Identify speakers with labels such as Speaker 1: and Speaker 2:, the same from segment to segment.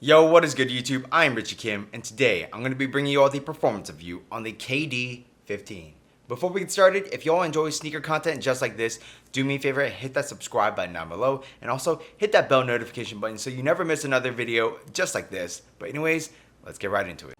Speaker 1: Yo, what is good YouTube? I am Richie Kim, and today I'm going to be bringing you all the performance review on the KD15. Before we get started, if you all enjoy sneaker content just like this, do me a favor, hit that subscribe button down below, and also hit that bell notification button so you never miss another video just like this. But anyways, let's get right into it.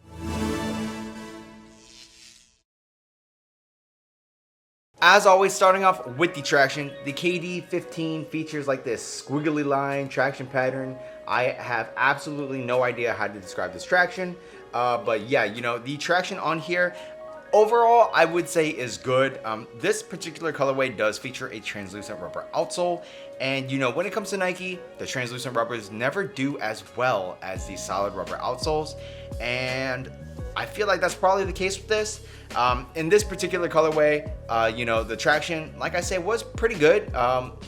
Speaker 1: As always, starting off with the traction, the KD15 features like this squiggly line traction pattern. I have absolutely no idea how to describe this traction, but yeah, the traction on here, overall, I would say is good. This particular colorway does feature a translucent rubber outsole, and when it comes to Nike, the translucent rubbers never do as well as the solid rubber outsoles, and I feel like that's probably the case with this. In this particular colorway, the traction, like I said, was pretty good.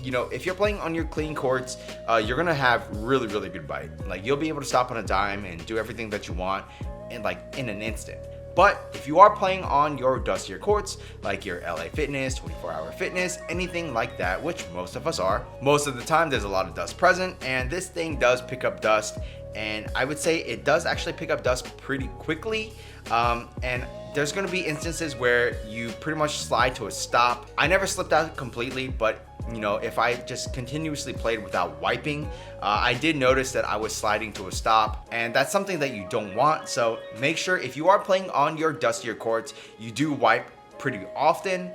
Speaker 1: If you're playing on your clean courts, you're gonna have really good bite. Like, you'll be able to stop on a dime and do everything that you want in an instant. But if you are playing on your dustier courts, like your LA Fitness, 24 Hour Fitness, anything like that, which most of us are, most of the time there's a lot of dust present, and this thing does pick up dust, and I would say it does actually pick up dust pretty quickly. And there's going to be instances where you pretty much slide to a stop. I never slipped out completely, but if I just continuously played without wiping, I did notice that I was sliding to a stop, and that's something that you don't want. So make sure if you are playing on your dustier courts, you do wipe pretty often.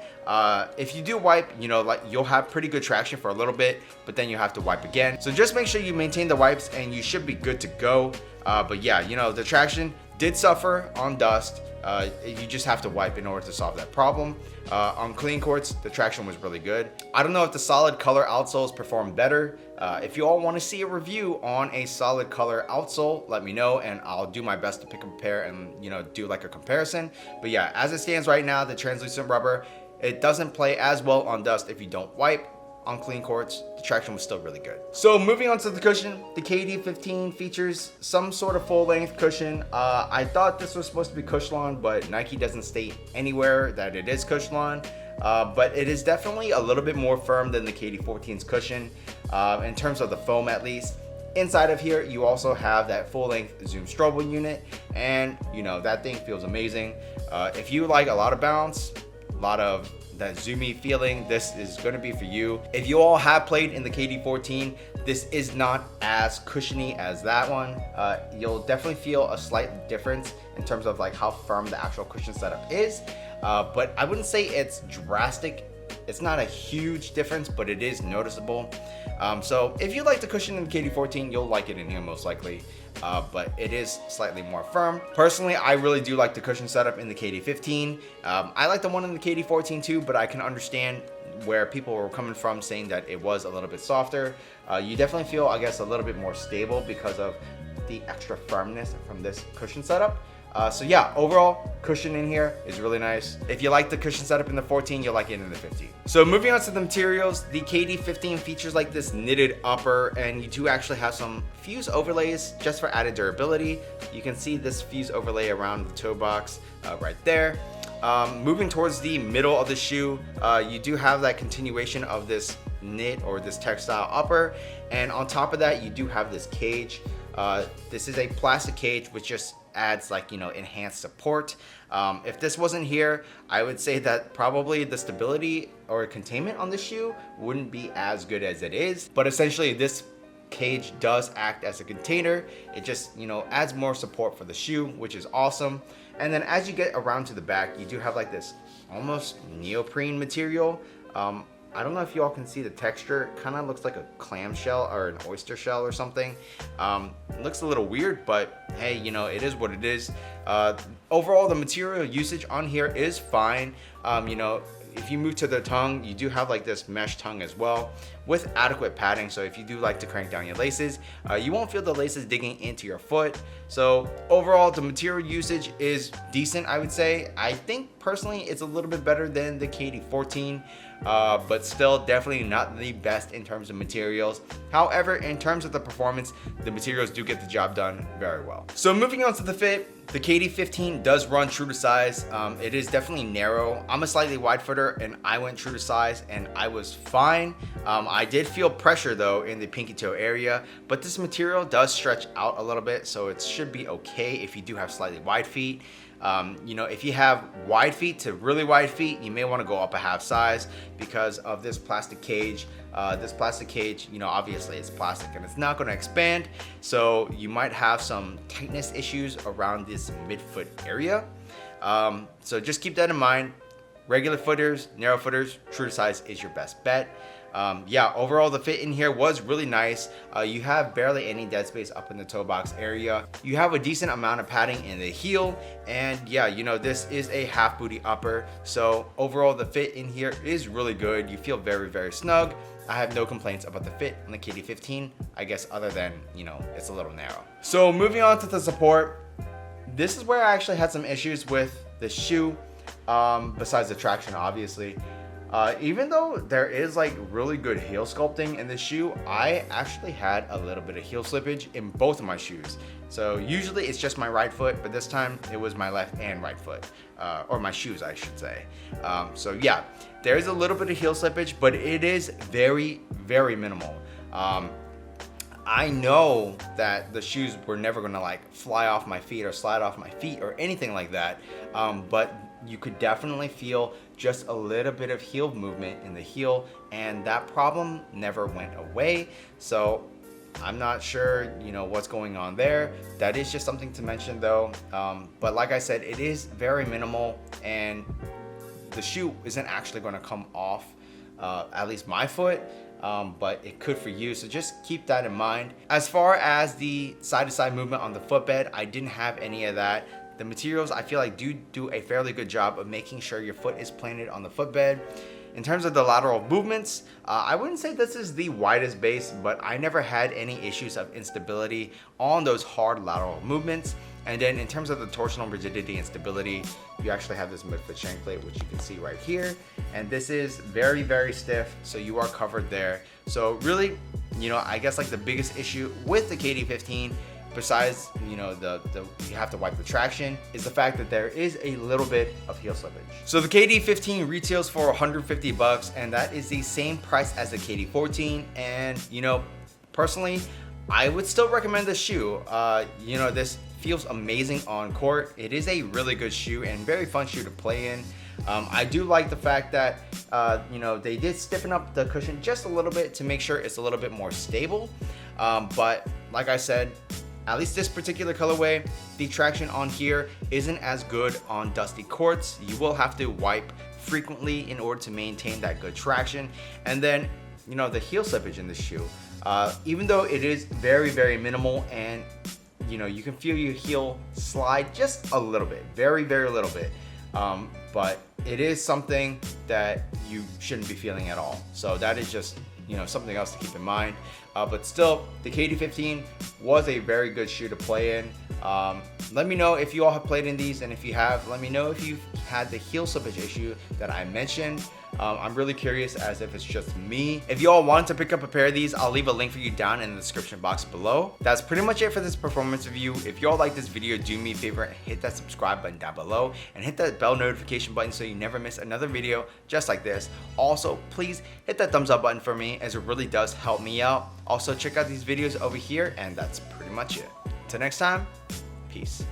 Speaker 1: If you do wipe, you'll have pretty good traction for a little bit, but then you have to wipe again. So just make sure you maintain the wipes and you should be good to go. But yeah, the traction did suffer on dust. You just have to wipe in order to solve that problem. On clean courts, the traction was really good. I don't know if the solid color outsoles perform better. If you all want to see a review on a solid color outsole, let me know, and I'll do my best to compare and do like a comparison. But yeah, as it stands right now, the translucent rubber, it doesn't play as well on dust if you don't wipe. On clean courts, the traction was still really good. So moving on to the cushion, the KD15 features some sort of full length cushion. I thought this was supposed to be Cushlon, but Nike doesn't state anywhere that it is Cushlon. But it is definitely a little bit more firm than the KD14's cushion, in terms of the foam at least. Inside of here, you also have that full length Zoom Strobel unit, and that thing feels amazing. If you like a lot of bounce, a lot of that zoomy feeling, this is going to be for you. If you all have played in the KD14, this is not as cushiony as that one. You'll definitely feel a slight difference in terms of like how firm the actual cushion setup is, but I wouldn't say it's drastic. It's not a huge difference, but it is noticeable. So if you like the cushion in the KD14, you'll like it in here most likely. But it is slightly more firm. Personally, I really do like the cushion setup in the KD15. I like the one in the KD14 too, but I can understand where people were coming from saying that it was a little bit softer. You definitely feel, I guess, a little bit more stable because of the extra firmness from this cushion setup. So yeah, overall, cushion in here is really nice. If you like the cushion setup in the 14, you'll like it in the 15. So moving on to the materials, the KD15 features like this knitted upper, and you do actually have some fuse overlays just for added durability. You can see this fuse overlay around the toe box right there. Moving towards the middle of the shoe, you do have that continuation of this knit or this textile upper, and on top of that, you do have this cage. This is a plastic cage which just adds enhanced support. If this wasn't here, I would say that probably the stability or containment on the shoe wouldn't be as good as it is, but essentially this cage does act as a container. It just adds more support for the shoe, which is awesome. And then as you get around to the back, you do have like this almost neoprene material. I don't know if you all can see the texture. It kind of looks like a clamshell or an oyster shell or something. It looks a little weird, but hey, it is what it is. Overall, the material usage on here is fine. If you move to the tongue, you do have like this mesh tongue as well with adequate padding. So if you do like to crank down your laces, you won't feel the laces digging into your foot. So overall, the material usage is decent, I would say. I think personally it's a little bit better than the KD14, but still definitely not the best in terms of materials. However, in terms of the performance, the materials do get the job done very well. So moving on to the fit, the KD15 does run true to size. It is definitely narrow. I'm a slightly wide footer and I went true to size and I was fine. I I did feel pressure though in the pinky toe area, but this material does stretch out a little bit, so it should be okay if you do have slightly wide feet. You know, if you have wide feet to really wide feet, you may want to go up a half size because of this plastic cage. This plastic cage, you know, obviously it's plastic and it's not going to expand, so you might have some tightness issues around this midfoot area. So just keep that in mind. Regular footers, narrow footers, true to size is your best bet. Yeah, overall the fit in here was really nice. You have barely any dead space up in the toe box area. You have a decent amount of padding in the heel, and yeah, you know, this is a half booty upper, so overall the fit in here is really good. You feel very, very snug. I have no complaints about the fit on the KD15, I guess, other than, you know, it's a little narrow. So moving on to the support, this is where I actually had some issues with the shoe, besides the traction, obviously. Even though there is like really good heel sculpting in this shoe, I actually had a little bit of heel slippage in both of my shoes. So usually it's just my right foot, but this time it was my left and right foot, or my shoes, I should say. So yeah, there is a little bit of heel slippage, but it is very, very minimal. I know that the shoes were never gonna like fly off my feet or slide off my feet or anything like that, but you could definitely feel just a little bit of heel movement in the heel, and that problem never went away. So I'm not sure, you know, what's going on there. That is just something to mention though. But like I said, it is very minimal, and the shoe isn't actually going to come off, at least my foot. But it could for you, so just keep that in mind. As far as the side-to-side movement on the footbed, I didn't have any of that. The materials, I feel like, do a fairly good job of making sure your foot is planted on the footbed. In terms of the lateral movements, I wouldn't say this is the widest base, but I never had any issues of instability on those hard lateral movements. And then in terms of the torsional rigidity and stability, you actually have this midfoot shank plate, which you can see right here. And this is very, very stiff, so you are covered there. So really, you know, I guess like the biggest issue with the KD15, besides, you know, you have to wipe the traction, is the fact that there is a little bit of heel slippage. So the KD15 retails for 150 bucks, and that is the same price as the KD14. And, you know, personally, I would still recommend this shoe. You know, this feels amazing on court. It is a really good shoe and very fun shoe to play in. I do like the fact that, you know, they did stiffen up the cushion just a little bit to make sure it's a little bit more stable. But like I said, at least this particular colorway, the traction on here isn't as good on dusty courts. You will have to wipe frequently in order to maintain that good traction. And then, you know, the heel slippage in this shoe, even though it is very, very minimal, and you know, you can feel your heel slide just a little bit, very, very little bit. But it is something that you shouldn't be feeling at all. So that is just, you know, something else to keep in mind. But still, the KD15 was a very good shoe to play in. Let me know if you all have played in these, and if you have, let me know if you've had the heel slippage issue that I mentioned. I'm really curious as if it's just me. If you all want to pick up a pair of these, I'll leave a link for you down in the description box below. That's pretty much it for this performance review. If you all like this video, do me a favor and hit that subscribe button down below, and hit that bell notification button so you never miss another video just like this. Also, please hit that thumbs up button for me, as it really does help me out. Also, check out these videos over here, and that's pretty much it. Until next time, peace.